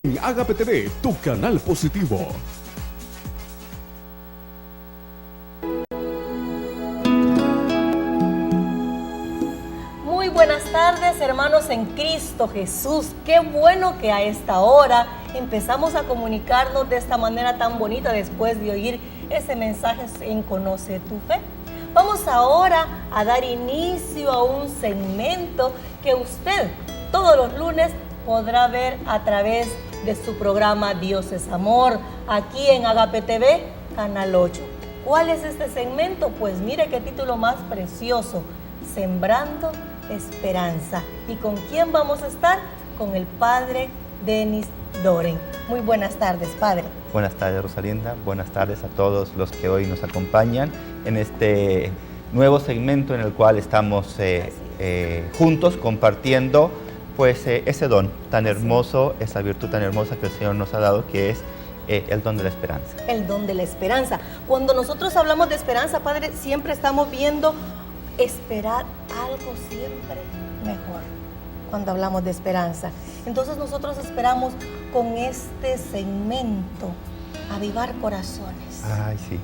En Agape TV, tu canal positivo. Muy buenas tardes, hermanos en Cristo Jesús. Qué bueno que a esta hora empezamos a comunicarnos de esta manera tan bonita después de oír ese mensaje en Conoce tu Fe. Vamos ahora a dar inicio a un segmento que usted todos los lunes podrá ver a través de su programa Dios es Amor, aquí en Agape TV, Canal 8. ¿Cuál es este segmento? Pues mire qué título más precioso, Sembrando Esperanza. ¿Y con quién vamos a estar? Con el Padre Denis Doren. Muy buenas tardes, Padre. Buenas tardes, Rosalinda. Buenas tardes a todos los que hoy nos acompañan en este nuevo segmento en el cual estamos juntos compartiendo pues ese don tan hermoso, esa virtud tan hermosa que el Señor nos ha dado, que es el don de la esperanza. El don de la esperanza. Cuando nosotros hablamos de esperanza, Padre, siempre estamos viendo esperar algo siempre mejor. Cuando hablamos de esperanza, entonces nosotros esperamos con este segmento avivar corazones. Ay, sí,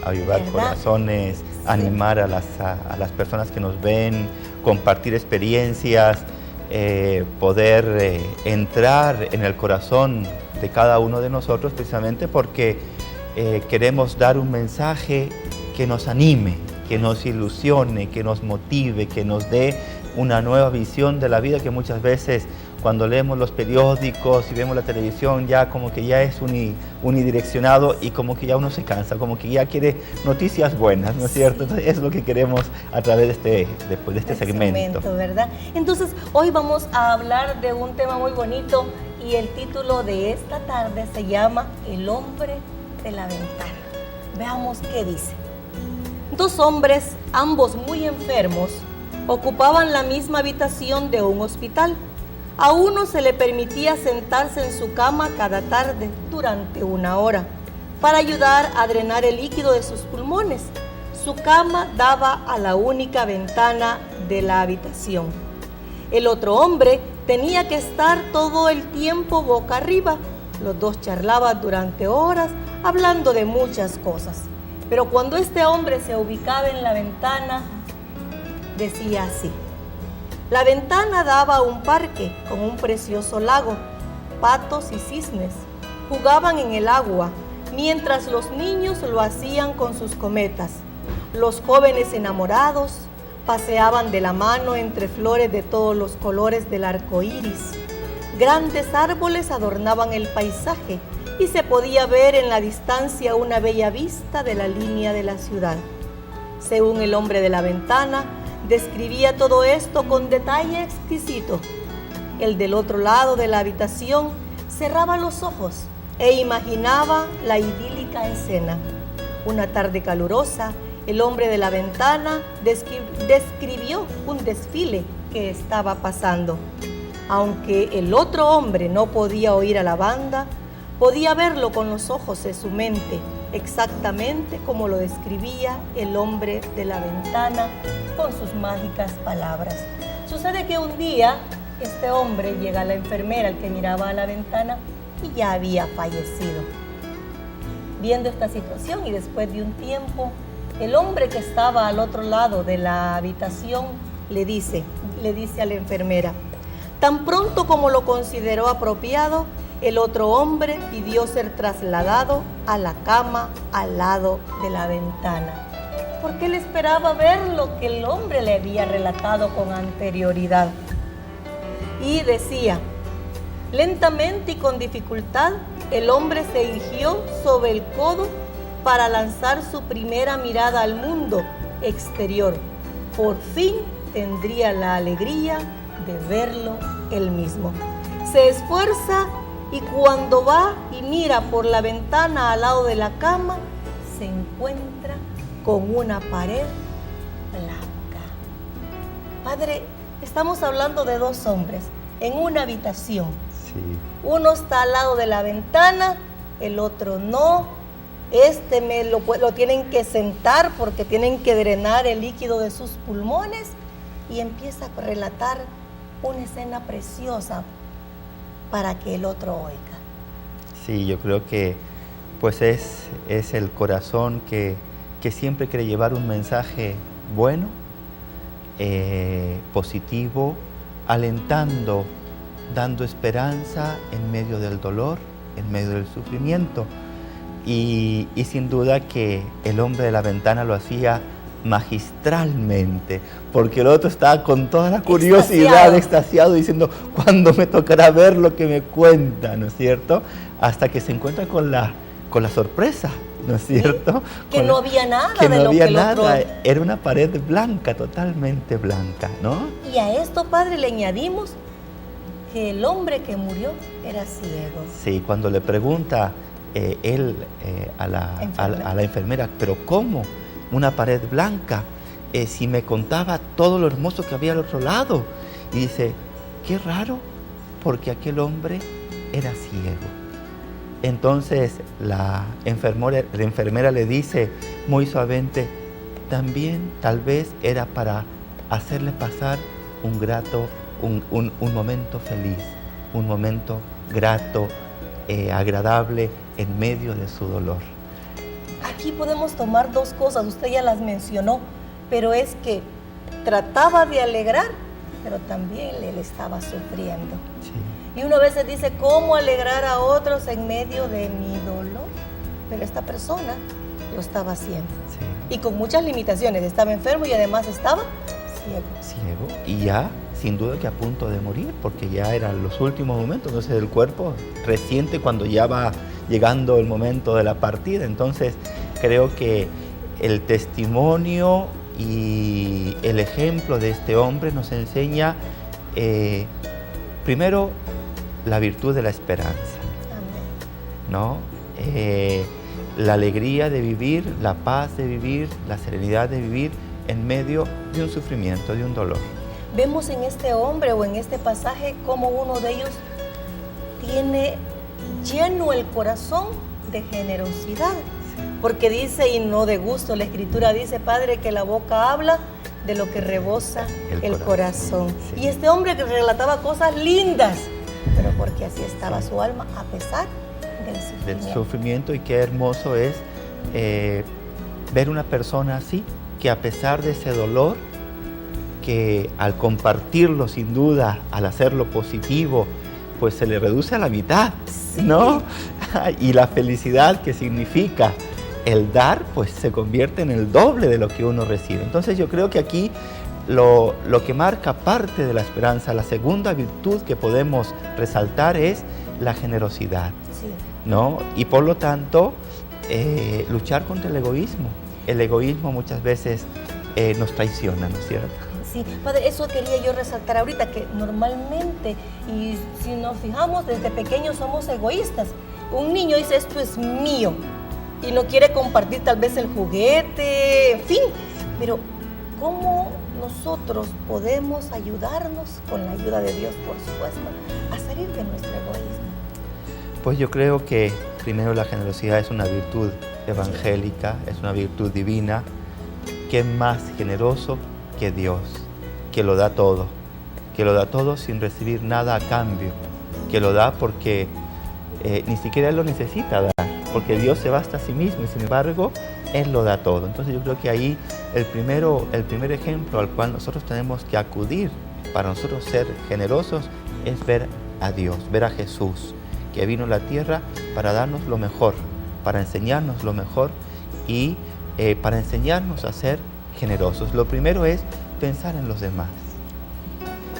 avivar ¿verdad? corazones, Sí. animar a las personas que nos ven, compartir experiencias, poder entrar en el corazón de cada uno de nosotros, precisamente porque queremos dar un mensaje que nos anime, que nos ilusione, que nos motive, que nos dé una nueva visión de la vida, que muchas veces cuando leemos los periódicos y vemos la televisión ya como que ya es unidireccionado y como que ya uno se cansa, como que ya quiere noticias buenas, ¿no es cierto? Entonces, es lo que queremos a través de este segmento. ¿Verdad? Entonces, hoy vamos a hablar de un tema muy bonito y el título de esta tarde se llama El hombre de la ventana. Veamos qué dice. Dos hombres, ambos muy enfermos, ocupaban la misma habitación de un hospital. A uno se le permitía sentarse en su cama cada tarde durante 1 hora para ayudar a drenar el líquido de sus pulmones. Su cama daba a la única ventana de la habitación. El otro hombre tenía que estar todo el tiempo boca arriba. Los dos charlaban durante horas hablando de muchas cosas. Pero cuando este hombre se ubicaba en la ventana, decía así: la ventana daba a un parque con un precioso lago. Patos y cisnes jugaban en el agua, mientras los niños lo hacían con sus cometas. Los jóvenes enamorados paseaban de la mano entre flores de todos los colores del arco iris. Grandes árboles adornaban el paisaje y se podía ver en la distancia una bella vista de la línea de la ciudad. Según el hombre de la ventana, describía todo esto con detalle exquisito. El del otro lado de la habitación cerraba los ojos e imaginaba la idílica escena. Una tarde calurosa, el hombre de la ventana describió un desfile que estaba pasando. Aunque el otro hombre no podía oír a la banda, podía verlo con los ojos de su mente, exactamente como lo describía el hombre de la ventana con sus mágicas palabras. Sucede que un día este hombre llega a la enfermera, el que miraba a la ventana, y ya había fallecido. Viendo esta situación y después de un tiempo, el hombre que estaba al otro lado de la habitación le dice a la enfermera: tan pronto como lo consideró apropiado, el otro hombre pidió ser trasladado a la cama al lado de la ventana, porque él esperaba ver lo que el hombre le había relatado con anterioridad. Y decía: lentamente y con dificultad, el hombre se irguió sobre el codo para lanzar su primera mirada al mundo exterior. Por fin tendría la alegría de verlo él mismo. Se esfuerza y cuando va y mira por la ventana al lado de la cama, se encuentra con una pared blanca. Padre, estamos hablando de dos hombres en una habitación. Sí. Uno está al lado de la ventana, el otro no. Lo tienen que sentar porque tienen que drenar el líquido de sus pulmones, y empieza a relatar una escena preciosa para que el otro oiga. Sí, yo creo que pues es el corazón que siempre quiere llevar un mensaje bueno, positivo, alentando, dando esperanza en medio del dolor, en medio del sufrimiento. Y sin duda que el hombre de la ventana lo hacía magistralmente, porque el otro estaba con toda la curiosidad, extasiado, diciendo, ¿cuándo me tocará ver lo que me cuenta? ¿No es cierto? Hasta que se encuentra con la sorpresa, ¿no es cierto? Que no había nada que de no lo había que el nada, otro... era una pared blanca, totalmente blanca, ¿no? Y a esto, padre, le añadimos que el hombre que murió era ciego. Sí, cuando le pregunta él a la enfermera, ¿pero cómo? Una pared blanca, si me contaba todo lo hermoso que había al otro lado. Y dice, qué raro, porque aquel hombre era ciego. Entonces la enfermera le dice muy suavemente, también tal vez era para hacerle pasar un momento feliz, un momento grato, agradable en medio de su dolor. Aquí podemos tomar dos cosas, usted ya las mencionó, pero es que trataba de alegrar, pero también él estaba sufriendo. Sí. Y uno a veces dice, ¿cómo alegrar a otros en medio de mi dolor? Pero esta persona lo estaba haciendo. Sí. Y con muchas limitaciones, estaba enfermo y además estaba ciego. Ciego, y ya sin duda que a punto de morir, porque ya eran los últimos momentos, entonces el cuerpo resiente cuando ya va llegando el momento de la partida. Entonces creo que el testimonio y el ejemplo de este hombre nos enseña primero la virtud de la esperanza. Amén. ¿No? La alegría de vivir, la paz de vivir, la serenidad de vivir en medio de un sufrimiento, de un dolor. Vemos en este hombre o en este pasaje cómo uno de ellos tiene lleno el corazón de generosidad, porque dice, y no de gusto, la Escritura dice, Padre, que la boca habla de lo que rebosa el corazón. Sí. Y este hombre que relataba cosas lindas, pero porque así estaba su alma a pesar del sufrimiento. Y qué hermoso es ver una persona así, que a pesar de ese dolor, que al compartirlo sin duda, al hacerlo positivo, pues se le reduce a la mitad, sí, ¿no? Y la felicidad que significa el dar, pues se convierte en el doble de lo que uno recibe. Entonces yo creo que aquí lo que marca parte de la esperanza, la segunda virtud que podemos resaltar es la generosidad, sí, ¿no? Y por lo tanto, luchar contra el egoísmo. El egoísmo muchas veces nos traiciona, ¿no es cierto? Sí, padre, eso quería yo resaltar ahorita, que normalmente, y si nos fijamos, desde pequeños somos egoístas. Un niño dice, esto es mío, y no quiere compartir tal vez el juguete, en fin. Pero, ¿cómo nosotros podemos ayudarnos, con la ayuda de Dios, por supuesto, a salir de nuestro egoísmo? Pues yo creo que primero la generosidad es una virtud evangélica, es una virtud divina. ¿Qué más generoso que Dios, que lo da todo sin recibir nada a cambio, que lo da porque ni siquiera Él lo necesita dar, porque Dios se basta a sí mismo y sin embargo Él lo da todo? Entonces yo creo que ahí el primer ejemplo al cual nosotros tenemos que acudir para nosotros ser generosos es ver a Dios, ver a Jesús, que vino a la tierra para darnos lo mejor, para enseñarnos lo mejor y para enseñarnos a ser generosos. Lo primero es pensar en los demás.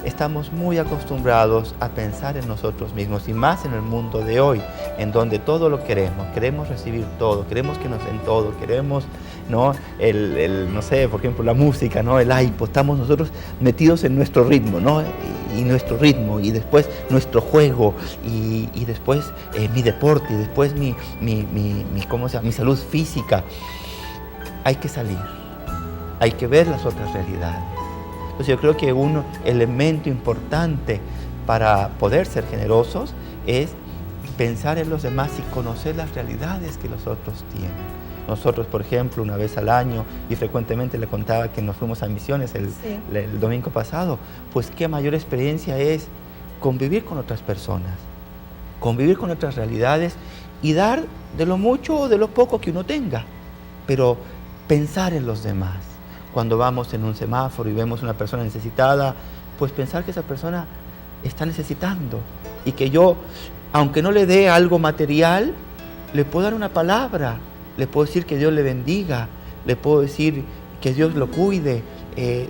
Estamos muy acostumbrados a pensar en nosotros mismos y más en el mundo de hoy, en donde todo lo queremos recibir todo, queremos que nos den todo, queremos, ¿no? No sé, por ejemplo, la música, ¿no? El iPod, estamos nosotros metidos en nuestro ritmo, ¿no? Y nuestro ritmo, y después nuestro juego, y después mi deporte, y después mi salud física. Hay que salir, hay que ver las otras realidades. Entonces yo creo que un elemento importante para poder ser generosos es pensar en los demás y conocer las realidades que los otros tienen. Nosotros, por ejemplo, una vez al año, y frecuentemente le contaba que nos fuimos a misiones el domingo pasado, pues qué mayor experiencia es convivir con otras personas. convivir con otras realidades y dar de lo mucho o de lo poco que uno tenga, pero pensar en los demás. Cuando vamos en un semáforo y vemos una persona necesitada, pues pensar que esa persona está necesitando y que yo, aunque no le dé algo material, le puedo dar una palabra, le puedo decir que Dios le bendiga, le puedo decir que Dios lo cuide,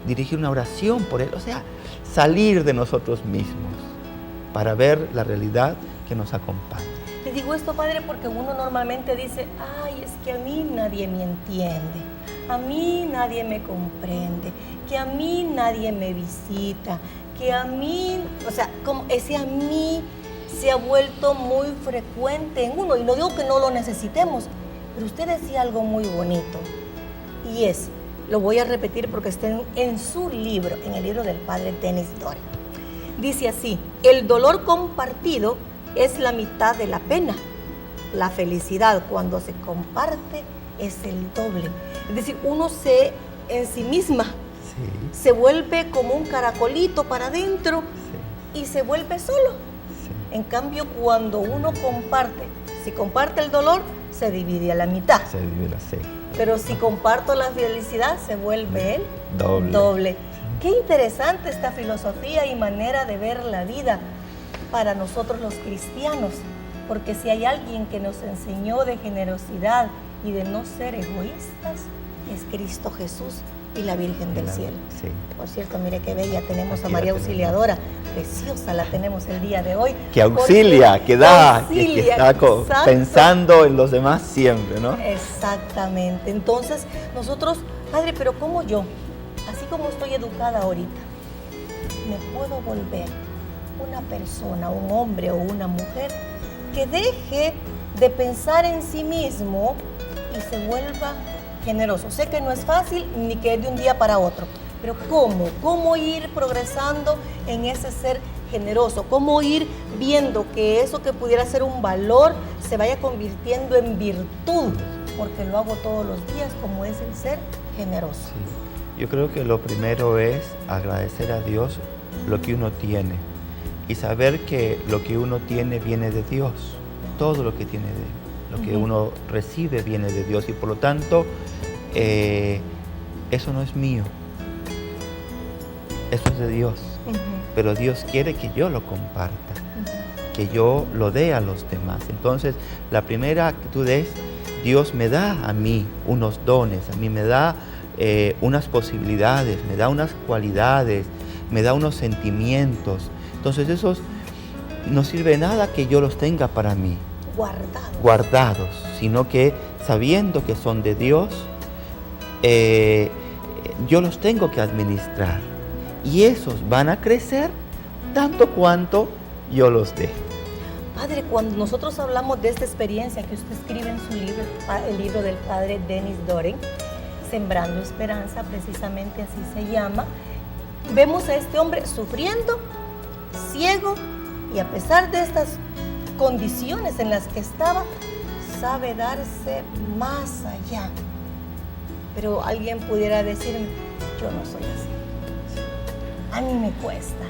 dirigir una oración por él, o sea, salir de nosotros mismos para ver la realidad que nos acompaña. Le digo esto, padre, porque uno normalmente dice, ay, es que a mí nadie me entiende, a mí nadie me comprende, que a mí nadie me visita, que a mí, o sea, como ese a mí se ha vuelto muy frecuente en uno. Y no digo que no lo necesitemos, pero usted decía algo muy bonito, y lo voy a repetir porque está en su libro, en el libro del padre Dennis Doring. Dice así: el dolor compartido es la mitad de la pena. La felicidad, cuando se comparte, es el doble. Es decir, uno en sí misma se vuelve como un caracolito para adentro y se vuelve solo. En cambio, cuando uno comparte, si comparte el dolor, se divide a la mitad. Se divide así. Pero si comparto la felicidad, se vuelve el doble. Qué interesante esta filosofía y manera de ver la vida para nosotros los cristianos, porque si hay alguien que nos enseñó de generosidad y de no ser egoístas, es Cristo Jesús y la Virgen del Cielo. Sí. Por cierto, mire qué bella, tenemos Aquí a María la tenemos. Auxiliadora, preciosa la tenemos el día de hoy. Que auxilia, que da, que está exacto. pensando en los demás siempre, ¿no? Exactamente. Entonces, nosotros, padre, pero ¿cómo yo, así como estoy educada ahorita, me puedo volver una persona, un hombre o una mujer que deje de pensar en sí mismo y se vuelva generoso? Sé que no es fácil ni que es de un día para otro, pero ¿cómo ir progresando en ese ser generoso? ¿Cómo ir viendo que eso que pudiera ser un valor se vaya convirtiendo en virtud? Porque lo hago todos los días, como es el ser generoso. Sí. Yo creo que lo primero es agradecer a Dios lo que uno tiene y saber que lo que uno tiene viene de Dios. Todo lo que tiene de Él, lo que uno recibe viene de Dios y por lo tanto eso no es mío, eso es de Dios. Pero Dios quiere que yo lo comparta, que yo lo dé a los demás. Entonces, la primera actitud es: Dios me da a mí unos dones, a mí me da unas posibilidades, me da unas cualidades, me da unos sentimientos. Entonces, esos no sirve de nada que yo los tenga para mí, guardados, sino que sabiendo que son de Dios, yo los tengo que administrar. Y esos van a crecer tanto cuanto yo los dé. Padre, cuando nosotros hablamos de esta experiencia que usted escribe en su libro, el libro del padre Dennis Doring, Sembrando Esperanza, precisamente así se llama, vemos a este hombre sufriendo, ciego, y a pesar de estas condiciones en las que estaba, sabe darse más allá. Pero alguien pudiera decirme: yo no soy así. A mí me cuesta.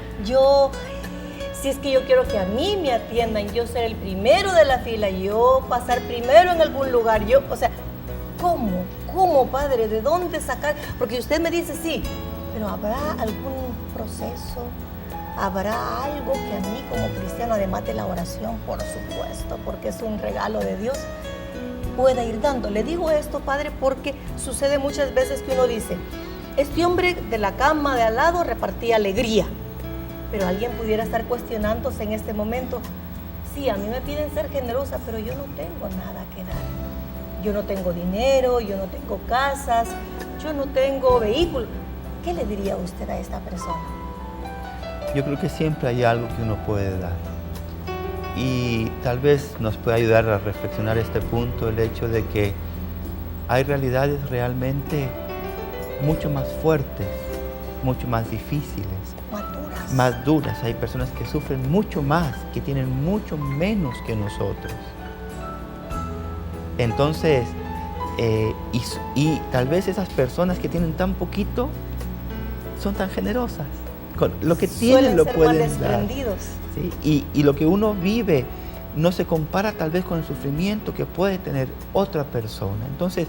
Si es que yo quiero que a mí me atiendan, yo ser el primero de la fila, yo pasar primero en algún lugar, o sea, ¿cómo, padre? ¿De dónde sacar? Porque usted me dice sí, pero ¿habrá algún proceso? ¿Habrá algo que a mí como cristiano, además de la oración, por supuesto, porque es un regalo de Dios, pueda ir dando? Le digo esto, padre, porque sucede muchas veces que uno dice: este hombre de la cama de al lado repartía alegría. Pero alguien pudiera estar cuestionándose en este momento: sí, a mí me piden ser generosa, pero yo no tengo nada que dar. Yo no tengo dinero, yo no tengo casas, yo no tengo vehículo. ¿Qué le diría usted a esta persona? Yo creo que siempre hay algo que uno puede dar. Y tal vez nos puede ayudar a reflexionar este punto, el hecho de que hay realidades realmente mucho más fuertes, mucho más difíciles, más duras. Hay personas que sufren mucho más, que tienen mucho menos que nosotros. Entonces, y tal vez esas personas que tienen tan poquito son tan generosas. Con lo que tienen lo pueden dar. ¿Sí? Y lo que uno vive no se compara tal vez con el sufrimiento que puede tener otra persona. Entonces,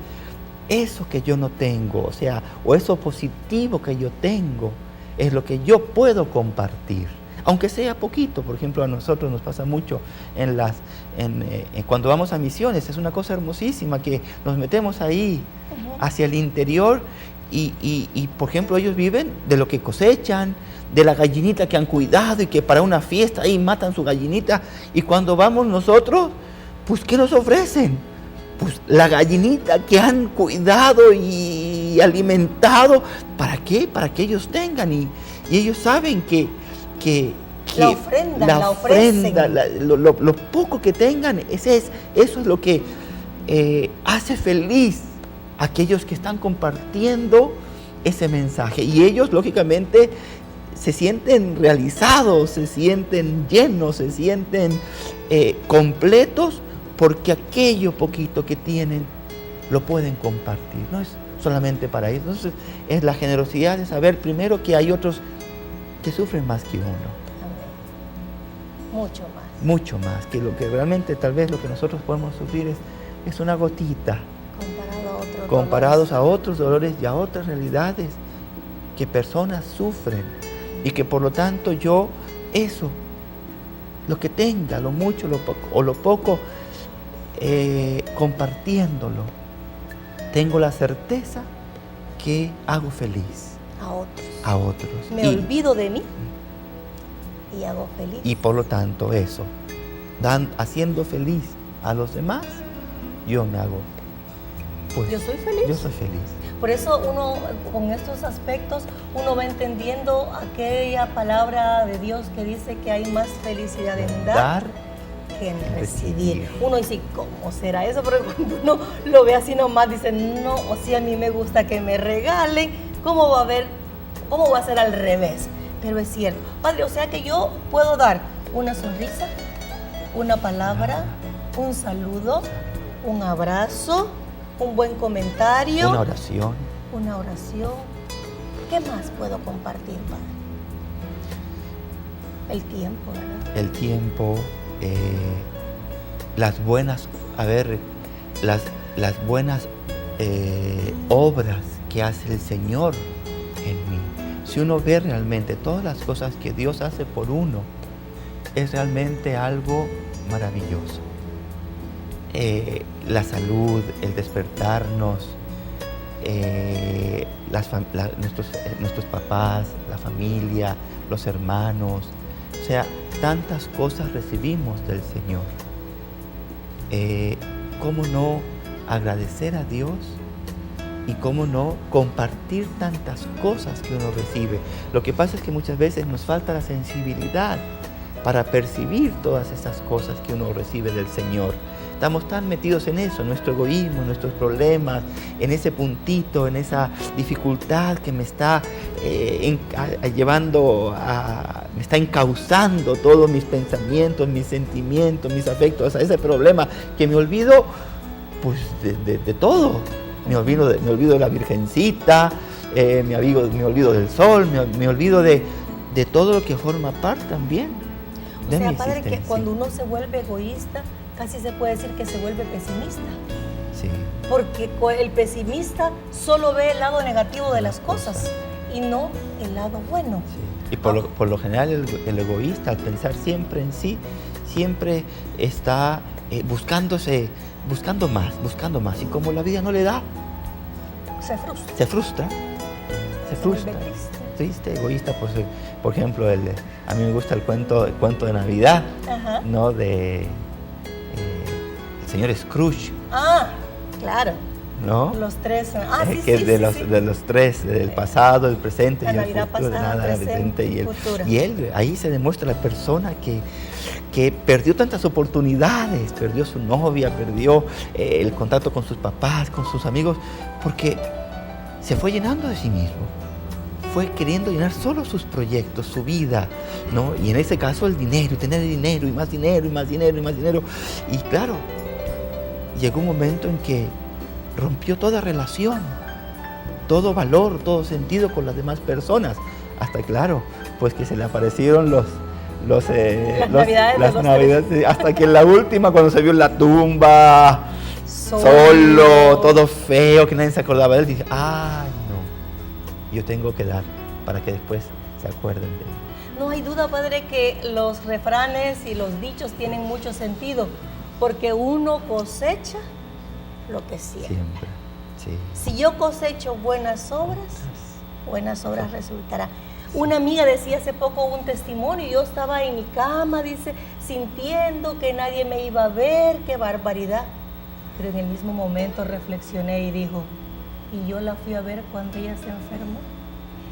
eso que yo no tengo, o sea, o eso positivo que yo tengo, es lo que yo puedo compartir. Aunque sea poquito. Por ejemplo, a nosotros nos pasa mucho cuando vamos a misiones. Es una cosa hermosísima que nos metemos ahí hacia el interior y, por ejemplo, ellos viven de lo que cosechan, de la gallinita que han cuidado y que para una fiesta ahí matan su gallinita. Y cuando vamos nosotros, pues ¿qué nos ofrecen? Pues la gallinita que han cuidado y alimentado. ¿Para qué? Para que ellos tengan. Y ellos saben que la ofrenda, lo poco que tengan, eso es lo que hace feliz a aquellos que están compartiendo ese mensaje. Y ellos, lógicamente, se sienten realizados, se sienten llenos, se sienten completos, porque aquello poquito que tienen lo pueden compartir. No es solamente para ellos. Entonces, es la generosidad de saber primero que hay otros que sufren más que uno. Amén. Mucho más. Mucho más, que lo que realmente tal vez lo que nosotros podemos sufrir es una gotita. Comparados a otros dolores y a otras realidades que personas sufren. Y que por lo tanto yo, eso, lo que tenga, lo mucho o lo poco, compartiéndolo, tengo la certeza que hago feliz a otros. Me olvido de mí y hago feliz. Y por lo tanto eso, haciendo feliz a los demás, yo me hago, pues, yo soy feliz. Yo soy feliz. Por eso uno, con estos aspectos, uno va entendiendo aquella palabra de Dios que dice que hay más felicidad en dar que en recibir. Uno dice, ¿cómo será eso? Porque cuando uno lo ve así nomás, dice, no, o si a mí me gusta que me regalen, ¿cómo va a ser al revés? Pero es cierto. Padre, o sea que yo puedo dar una sonrisa, una palabra, un saludo, un abrazo, un buen comentario. Una oración. ¿Qué más puedo compartir, Padre? El tiempo, ¿verdad? El tiempo, las buenas obras que hace el Señor en mí. Si uno ve realmente todas las cosas que Dios hace por uno, es realmente algo maravilloso. La salud, el despertarnos, nuestros papás, la familia, los hermanos, o sea, tantas cosas recibimos del Señor. ¿Cómo no agradecer a Dios? Y cómo no compartir tantas cosas que uno recibe. Lo que pasa es que muchas veces nos falta la sensibilidad para percibir todas esas cosas que uno recibe del Señor. Estamos tan metidos en eso, en nuestro egoísmo, en nuestros problemas, en ese puntito, en esa dificultad que me está me está encauzando todos mis pensamientos, mis sentimientos, mis afectos a ese problema, que me olvido pues de todo. Me olvido de la Virgencita, me olvido del sol, me olvido de todo lo que forma parte también de mi existencia. Padre, que cuando uno se vuelve egoísta, casi se puede decir que se vuelve pesimista. Sí. Porque el pesimista solo ve el lado negativo de las cosas y no el lado bueno. Sí. Y por lo general el egoísta, al pensar siempre en sí, siempre está buscando más. Y como la vida no le da, se frustra. Triste, egoísta. Pues, por ejemplo, a mí me gusta el cuento de Navidad, ¿no? De el señor Scrooge. Ah, claro. ¿No? Los tres. De los tres, del pasado, el presente y el Navidad futuro. Pasada, presente y futuro. Y él, ahí se demuestra la persona que perdió tantas oportunidades, perdió su novia, perdió el contacto con sus papás, con sus amigos, porque se fue llenando de sí mismo. Fue queriendo llenar solo sus proyectos, su vida, ¿no? Y en ese caso el dinero, y tener dinero, y más dinero, y más dinero, y más dinero. Y claro, llegó un momento en que rompió toda relación, todo valor, todo sentido con las demás personas. Hasta, claro, pues que se le aparecieron navidades de las los navidades, sí, hasta que en la última, cuando se vio la tumba, solo, todo feo, que nadie se acordaba de él, dije, ay, no, yo tengo que dar para que después se acuerden de él. No hay duda, Padre, que los refranes y los dichos tienen mucho sentido, porque uno cosecha lo que siembra. Siempre, sí. Si yo cosecho buenas obras resultará. Una amiga decía hace poco un testimonio, yo estaba en mi cama, dice, sintiendo que nadie me iba a ver, qué barbaridad. Pero en el mismo momento reflexioné y dijo, y yo la fui a ver cuando ella se enfermó.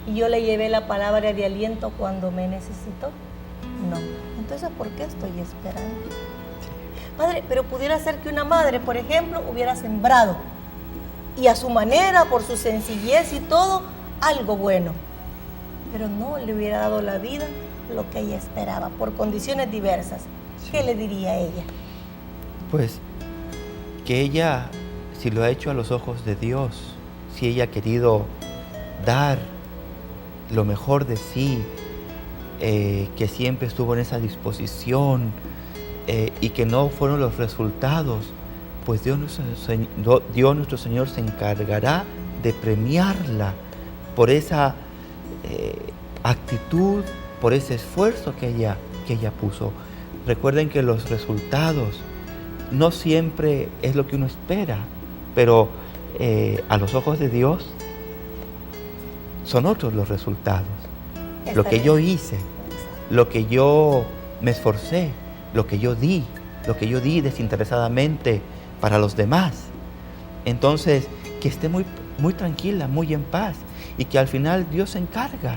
Y yo le llevé la palabra de aliento cuando me necesitó. No. Entonces, ¿por qué estoy esperando? Padre, pero pudiera ser que una madre, por ejemplo, hubiera sembrado y a su manera, por su sencillez y todo, algo bueno. Pero no le hubiera dado la vida lo que ella esperaba, por condiciones diversas. Sí. ¿Qué le diría a ella? Pues que ella, si lo ha hecho a los ojos de Dios, si ella ha querido dar lo mejor de sí, que siempre estuvo en esa disposición y que no fueron los resultados, pues Dios nuestro Señor se encargará de premiarla por esa actitud, por ese esfuerzo que ella puso. Recuerden que los resultados no siempre es lo que uno espera, pero a los ojos de Dios son otros los resultados. Lo que yo hice, lo que yo me esforcé, lo que yo di desinteresadamente para los demás. Entonces, que esté muy, muy tranquila, muy en paz, y que al final Dios se encarga.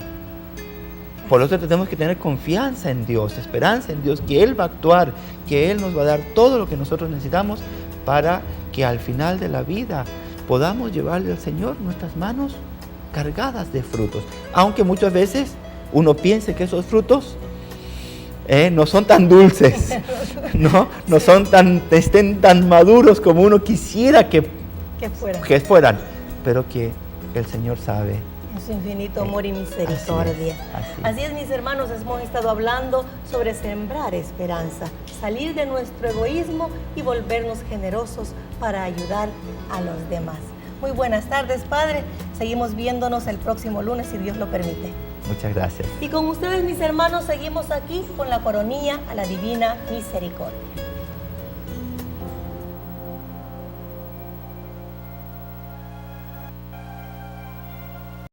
Por lo tanto, tenemos que tener confianza en Dios, esperanza en Dios, que Él va a actuar, que Él nos va a dar todo lo que nosotros necesitamos para que al final de la vida podamos llevarle al Señor nuestras manos cargadas de frutos. Aunque muchas veces uno piense que esos frutos no son tan dulces, no son estén tan maduros como uno quisiera que fueran, pero que el Señor sabe. En su infinito amor y misericordia. Así es, mis hermanos, hemos estado hablando sobre sembrar esperanza, salir de nuestro egoísmo y volvernos generosos para ayudar a los demás. Muy buenas tardes, Padre. Seguimos viéndonos el próximo lunes, si Dios lo permite. Muchas gracias. Y con ustedes, mis hermanos, seguimos aquí con la coronilla a la Divina Misericordia.